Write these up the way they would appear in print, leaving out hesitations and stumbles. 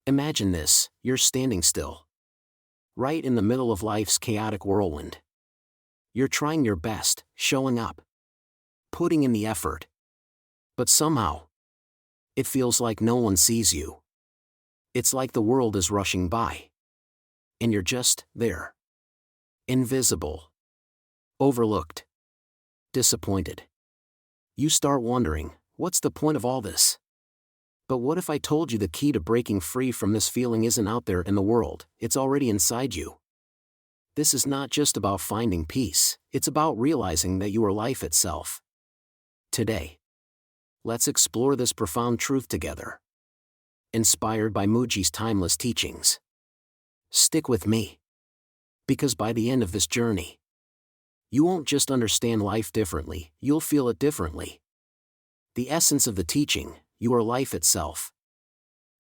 Imagine this: you're standing still, right in the middle of life's chaotic whirlwind. You're trying your best, showing up, putting in the effort. But somehow, it feels like no one sees you. It's like the world is rushing by. And you're just there. Invisible. Overlooked. Disappointed. You start wondering, what's the point of all this? But what if I told you the key to breaking free from this feeling isn't out there in the world, it's already inside you? This is not just about finding peace, it's about realizing that you are life itself. Today, let's explore this profound truth together. Inspired by Mooji's timeless teachings. Stick with me. Because by the end of this journey, you won't just understand life differently, you'll feel it differently. The essence of the teaching: you are life itself.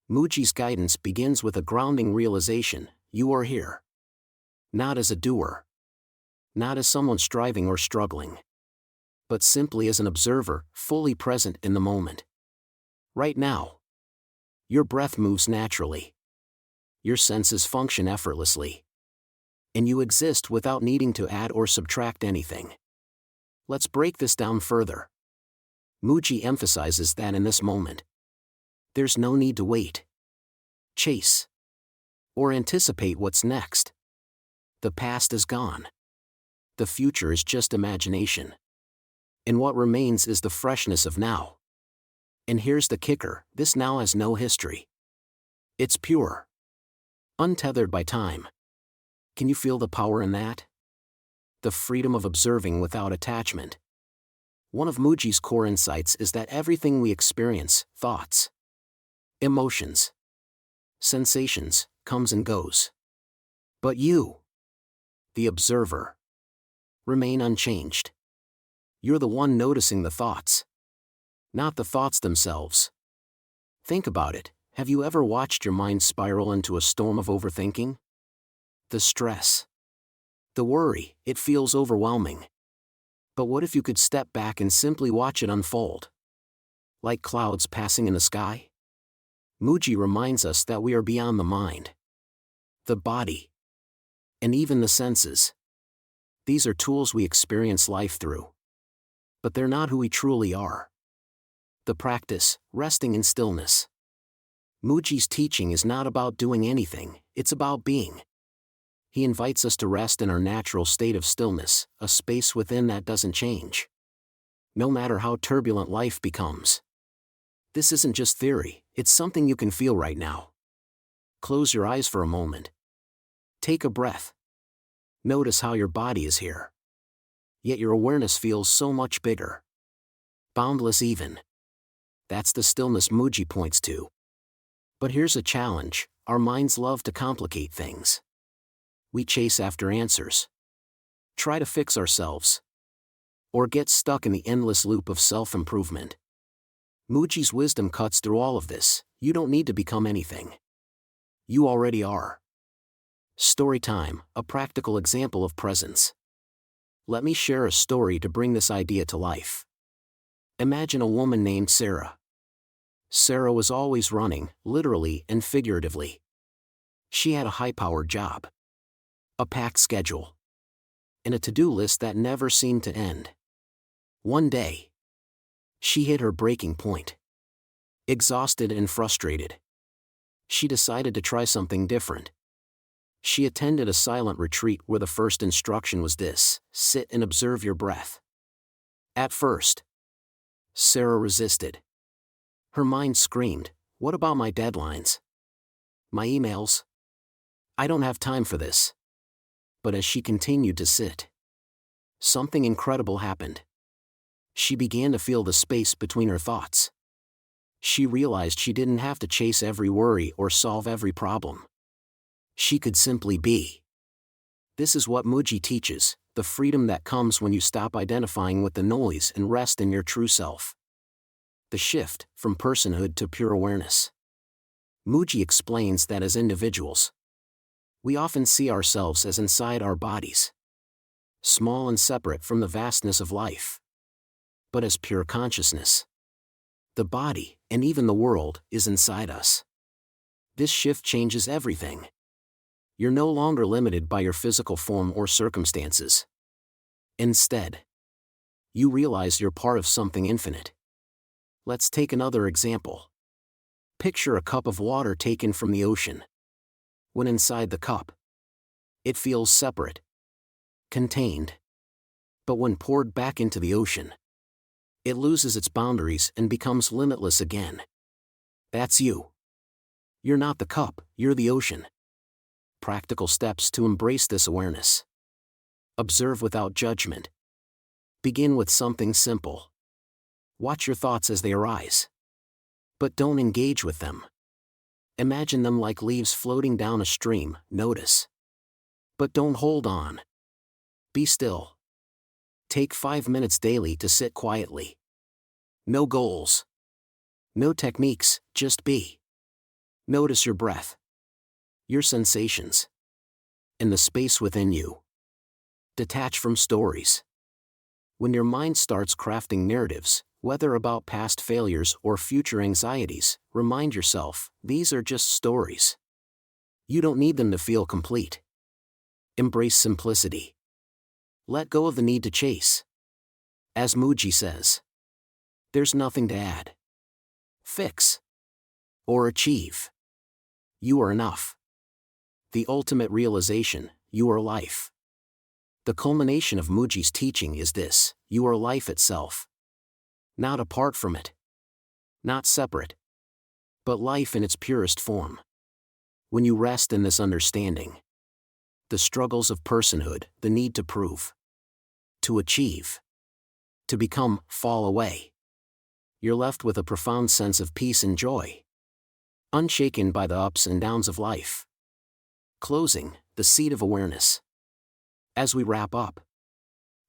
Mooji's guidance begins with a grounding realization: you are here. Not as a doer. Not as someone striving or struggling. But simply as an observer, fully present in the moment. Right now. Your breath moves naturally. Your senses function effortlessly. And you exist without needing to add or subtract anything. Let's break this down further. Mooji emphasizes that in this moment, there's no need to wait, chase, or anticipate what's next. The past is gone. The future is just imagination. And what remains is the freshness of now. And here's the kicker: this now has no history. It's pure. Untethered by time. Can you feel the power in that? The freedom of observing without attachment. One of Mooji's core insights is that everything we experience, thoughts, emotions, sensations, comes and goes. But you, the observer, remain unchanged. You're the one noticing the thoughts, not the thoughts themselves. Think about it: have you ever watched your mind spiral into a storm of overthinking? The stress, the worry, it feels overwhelming. But what if you could step back and simply watch it unfold? Like clouds passing in the sky? Mooji reminds us that we are beyond the mind, the body, and even the senses. These are tools we experience life through. But they're not who we truly are. The practice: resting in stillness. Mooji's teaching is not about doing anything, it's about being. He invites us to rest in our natural state of stillness, a space within that doesn't change. No matter how turbulent life becomes. This isn't just theory, it's something you can feel right now. Close your eyes for a moment. Take a breath. Notice how your body is here. Yet your awareness feels so much bigger. Boundless even. That's the stillness Mooji points to. But here's a challenge: our minds love to complicate things. We chase after answers. Try to fix ourselves. Or get stuck in the endless loop of self-improvement. Mooji's wisdom cuts through all of this: you don't need to become anything. You already are. Story time: a practical example of presence. Let me share a story to bring this idea to life. Imagine a woman named Sarah. Sarah was always running, literally and figuratively. She had a high-powered job, a packed schedule, and a to-do list that never seemed to end. One day, she hit her breaking point. Exhausted and frustrated, she decided to try something different. She attended a silent retreat where the first instruction was this: sit and observe your breath. At first, Sarah resisted. Her mind screamed, what about my deadlines? My emails? I don't have time for this. But as she continued to sit, something incredible happened. She began to feel the space between her thoughts. She realized she didn't have to chase every worry or solve every problem. She could simply be. This is what Mooji teaches: the freedom that comes when you stop identifying with the noise and rest in your true self. The shift from personhood to pure awareness. Mooji explains that as individuals, we often see ourselves as inside our bodies, small and separate from the vastness of life. But as pure consciousness, the body, and even the world, is inside us. This shift changes everything. You're no longer limited by your physical form or circumstances. Instead, you realize you're part of something infinite. Let's take another example. Picture a cup of water taken from the ocean. When inside the cup, it feels separate, contained. But when poured back into the ocean, it loses its boundaries and becomes limitless again. That's you. You're not the cup, you're the ocean. Practical steps to embrace this awareness. Observe without judgment. Begin with something simple. Watch your thoughts as they arise. But don't engage with them. Imagine them like leaves floating down a stream, notice. But don't hold on. Be still. Take 5 minutes daily to sit quietly. No goals. No techniques, just be. Notice your breath. Your sensations. And the space within you. Detach from stories. When your mind starts crafting narratives, whether about past failures or future anxieties, remind yourself, these are just stories. You don't need them to feel complete. Embrace simplicity. Let go of the need to chase. As Mooji says, there's nothing to add, fix, or achieve. You are enough. The ultimate realization, you are life. The culmination of Mooji's teaching is this: you are life itself. Not apart from it. Not separate. But life in its purest form. When you rest in this understanding, the struggles of personhood, the need to prove, to achieve, to become, fall away. You're left with a profound sense of peace and joy. Unshaken by the ups and downs of life. Closing, the seed of awareness. As we wrap up,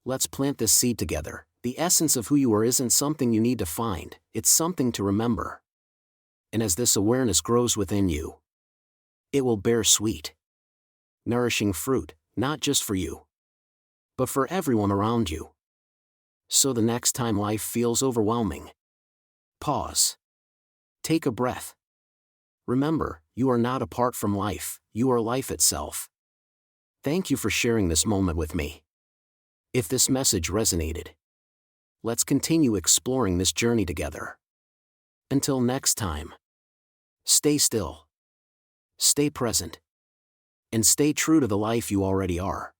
let's plant this seed together. The essence of who you are isn't something you need to find, it's something to remember. And as this awareness grows within you, it will bear sweet, nourishing fruit, not just for you, but for everyone around you. So the next time life feels overwhelming, pause. Take a breath. Remember, you are not apart from life, you are life itself. Thank you for sharing this moment with me. If this message resonated, let's continue exploring this journey together. Until next time, stay still, stay present, and stay true to the life you already are.